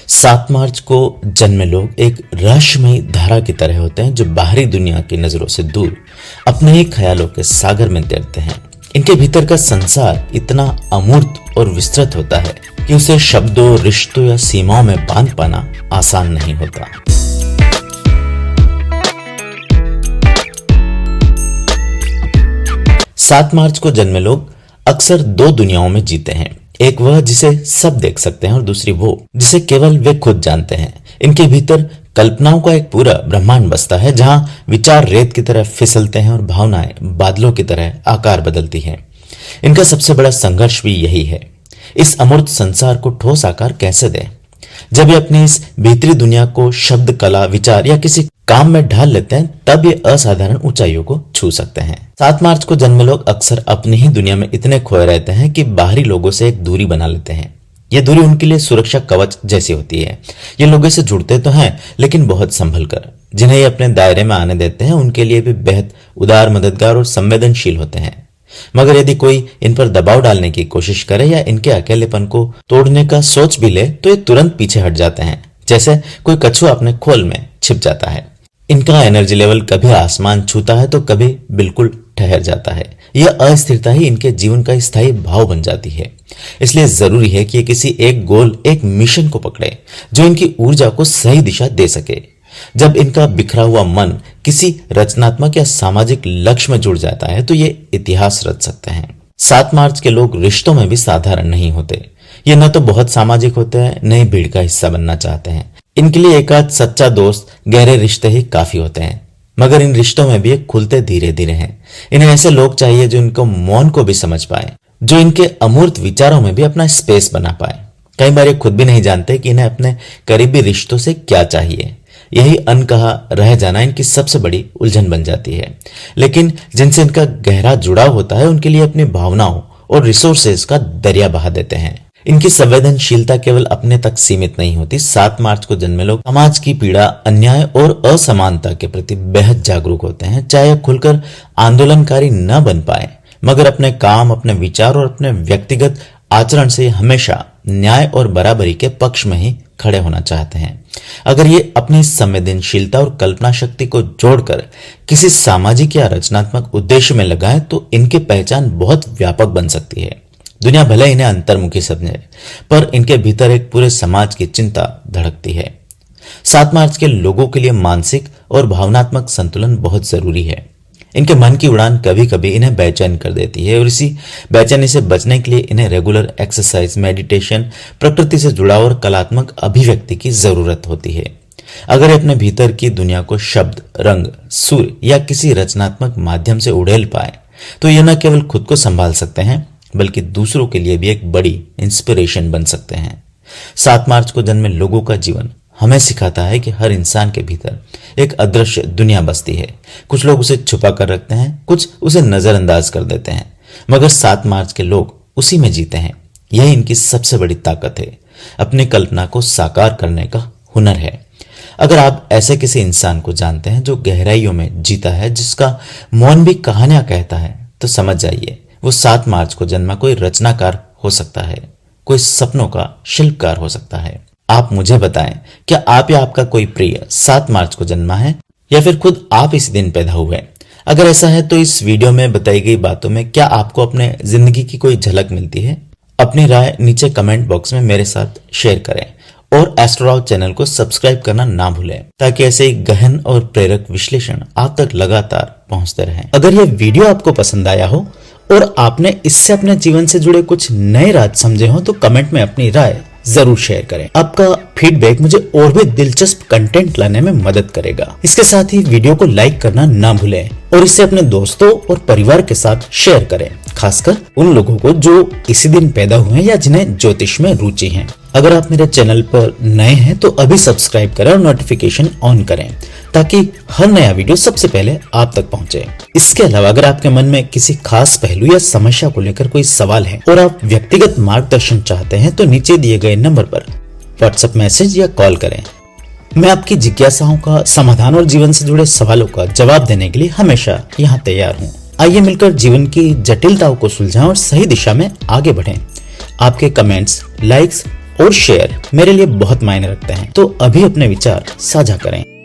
7 मार्च को जन्मे लोग एक रहस्यमयी धारा की तरह होते हैं जो बाहरी दुनिया की नजरों से दूर अपने ही ख्यालों के सागर में तैरते हैं। इनके भीतर का संसार इतना अमूर्त और विस्तृत होता है कि उसे शब्दों, रिश्तों या सीमाओं में बांध पाना आसान नहीं होता। सात मार्च को जन्मे लोग अक्सर दो दुनियाओं में जीते हैं। एक वह जिसे सब देख सकते हैं और दूसरी वो जिसे केवल वे खुद जानते हैं। इनके भीतर कल्पनाओं का एक पूरा ब्रह्मांड बसता है जहां विचार रेत की तरह फिसलते हैं और भावनाएं बादलों की तरह आकार बदलती हैं। इनका सबसे बड़ा संघर्ष भी यही है, इस अमूर्त संसार को ठोस आकार कैसे दें। जब ये अपनी इस भीतरी दुनिया को शब्द, कला, विचार या किसी काम में ढाल लेते हैं तब ये असाधारण ऊंचाइयों को छू सकते हैं। 7 मार्च को जन्मे लोग अक्सर अपनी ही दुनिया में इतने खोए रहते हैं कि बाहरी लोगों से एक दूरी बना लेते हैं। यह दूरी उनके लिए सुरक्षा कवच जैसी होती है। ये लोगों से जुड़ते तो हैं लेकिन बहुत संभल कर। जिन्हें ये अपने दायरे में आने देते हैं उनके लिए भी बेहद उदार, मददगार और संवेदनशील होते हैं। मगर यदि कोई इन पर दबाव डालने की कोशिश करे या इनके अकेलेपन को तोड़ने का सोच भी ले तो ये तुरंत पीछे हट जाते हैं, जैसे कोई कछुआ अपने खोल में छिप जाता है। इनका एनर्जी लेवल कभी आसमान छूता है तो कभी बिल्कुल ठहर जाता है। यह अस्थिरता ही इनके जीवन का स्थायी भाव बन जाती है। इसलिए जरूरी है कि ये किसी एक गोल, एक मिशन को पकड़े जो इनकी ऊर्जा को सही दिशा दे सके। जब इनका बिखरा हुआ मन किसी रचनात्मक या सामाजिक लक्ष्य में जुड़ जाता है तो ये इतिहास रच सकते हैं। 7 मार्च के लोग रिश्तों में भी साधारण नहीं होते। ये न तो बहुत सामाजिक होते हैं, न ही भीड़ का हिस्सा बनना चाहते हैं। इनके लिए एक आध सच्चा दोस्त, गहरे रिश्ते ही काफी होते हैं। मगर इन रिश्तों में भी एक खुलते धीरे धीरे हैं। इन्हें ऐसे लोग चाहिए जो इनको मौन को भी समझ पाए, जो इनके अमूर्त विचारों में भी अपना स्पेस बना पाए। कई बार ये खुद भी नहीं जानते कि इन्हें अपने करीबी रिश्तों से क्या चाहिए। यही अनकहा रह जाना इनकी सबसे बड़ी उलझन बन जाती है। लेकिन जिनसे इनका गहरा जुड़ाव होता है उनके लिए अपनी भावनाओं और रिसोर्सेज का दरिया बहा देते हैं। इनकी संवेदनशीलता केवल अपने तक सीमित नहीं होती। 7 मार्च को जन्मे लोग समाज की पीड़ा, अन्याय और असमानता के प्रति बेहद जागरूक होते हैं। चाहे खुलकर आंदोलनकारी न बन पाए मगर अपने काम, अपने विचार और अपने व्यक्तिगत आचरण से हमेशा न्याय और बराबरी के पक्ष में ही खड़े होना चाहते हैं। अगर ये अपनी संवेदनशीलता और कल्पना शक्ति को जोड़कर किसी सामाजिक या रचनात्मक उद्देश्य में लगाएं तो इनकी पहचान बहुत व्यापक बन सकती है। दुनिया भले इन्हें अंतर्मुखी समझे पर इनके भीतर एक पूरे समाज की चिंता धड़कती है। 7 मार्च के लोगों के लिए मानसिक और भावनात्मक संतुलन बहुत जरूरी है। इनके मन की उड़ान कभी कभी इन्हें बेचैन कर देती है और इसी बेचैनी से बचने के लिए इन्हें रेगुलर एक्सरसाइज, मेडिटेशन, प्रकृति से जुड़ाव और कलात्मक अभिव्यक्ति की जरूरत होती है। अगर अपने भीतर की दुनिया को शब्द, रंग, सुर या किसी रचनात्मक माध्यम से उड़ेल पाए तो यह न केवल खुद को संभाल सकते हैं बल्कि दूसरों के लिए भी एक बड़ी इंस्पिरेशन बन सकते हैं। 7 मार्च को जन्मे लोगों का जीवन हमें सिखाता है कि हर इंसान के भीतर एक अदृश्य दुनिया बसती है। कुछ लोग उसे छुपा कर रखते हैं, कुछ उसे नजरअंदाज कर देते हैं, मगर 7 मार्च के लोग उसी में जीते हैं। यही इनकी सबसे बड़ी ताकत है, अपनी कल्पना को साकार करने का हुनर है। अगर आप ऐसे किसी इंसान को जानते हैं जो गहराइयों में जीता है, जिसका मौन भी कहानियां कहता है, तो समझ जाइए वो 7 मार्च को जन्मा कोई रचनाकार हो सकता है, कोई सपनों का शिल्पकार हो सकता है। आप मुझे बताएं, क्या आप या आपका कोई प्रिय 7 मार्च को जन्मा है या फिर खुद आप इस दिन पैदा हुए? अगर ऐसा है तो इस वीडियो में बताई गई बातों में क्या आपको अपने जिंदगी की कोई झलक मिलती है? अपनी राय नीचे कमेंट बॉक्स में मेरे साथ शेयर करें और एस्ट्रोराव चैनल को सब्सक्राइब करना ना भूलें ताकि ऐसे ही गहन और प्रेरक विश्लेषण आप तक लगातार पहुंचते रहें। अगर यह वीडियो आपको पसंद आया हो और आपने इससे अपने जीवन से जुड़े कुछ नए राज समझे हो तो कमेंट में अपनी राय जरूर शेयर करें। आपका फीडबैक मुझे और भी दिलचस्प कंटेंट लाने में मदद करेगा। इसके साथ ही वीडियो को लाइक करना ना भूलें और इसे अपने दोस्तों और परिवार के साथ शेयर करें, खासकर उन लोगों को जो इसी दिन पैदा हुए हैं या जिन्हें ज्योतिष में रुचि है। अगर आप मेरे चैनल पर नए हैं तो अभी सब्सक्राइब करें और नोटिफिकेशन ऑन करें ताकि हर नया वीडियो सबसे पहले आप तक पहुंचे। इसके अलावा अगर आपके मन में किसी खास पहलू या समस्या को लेकर कोई सवाल है और आप व्यक्तिगत मार्गदर्शन चाहते हैं तो नीचे दिए गए नंबर पर व्हाट्सएप मैसेज या कॉल करें। मैं आपकी जिज्ञासाओं का समाधान और जीवन से जुड़े सवालों का जवाब देने के लिए हमेशा यहाँ तैयार हूँ। आइए मिलकर जीवन की जटिलताओं को सुलझाएं और सही दिशा में आगे बढ़ें। आपके कमेंट्स, लाइक्स और शेयर मेरे लिए बहुत मायने रखते हैं। तो अभी अपने विचार साझा करें।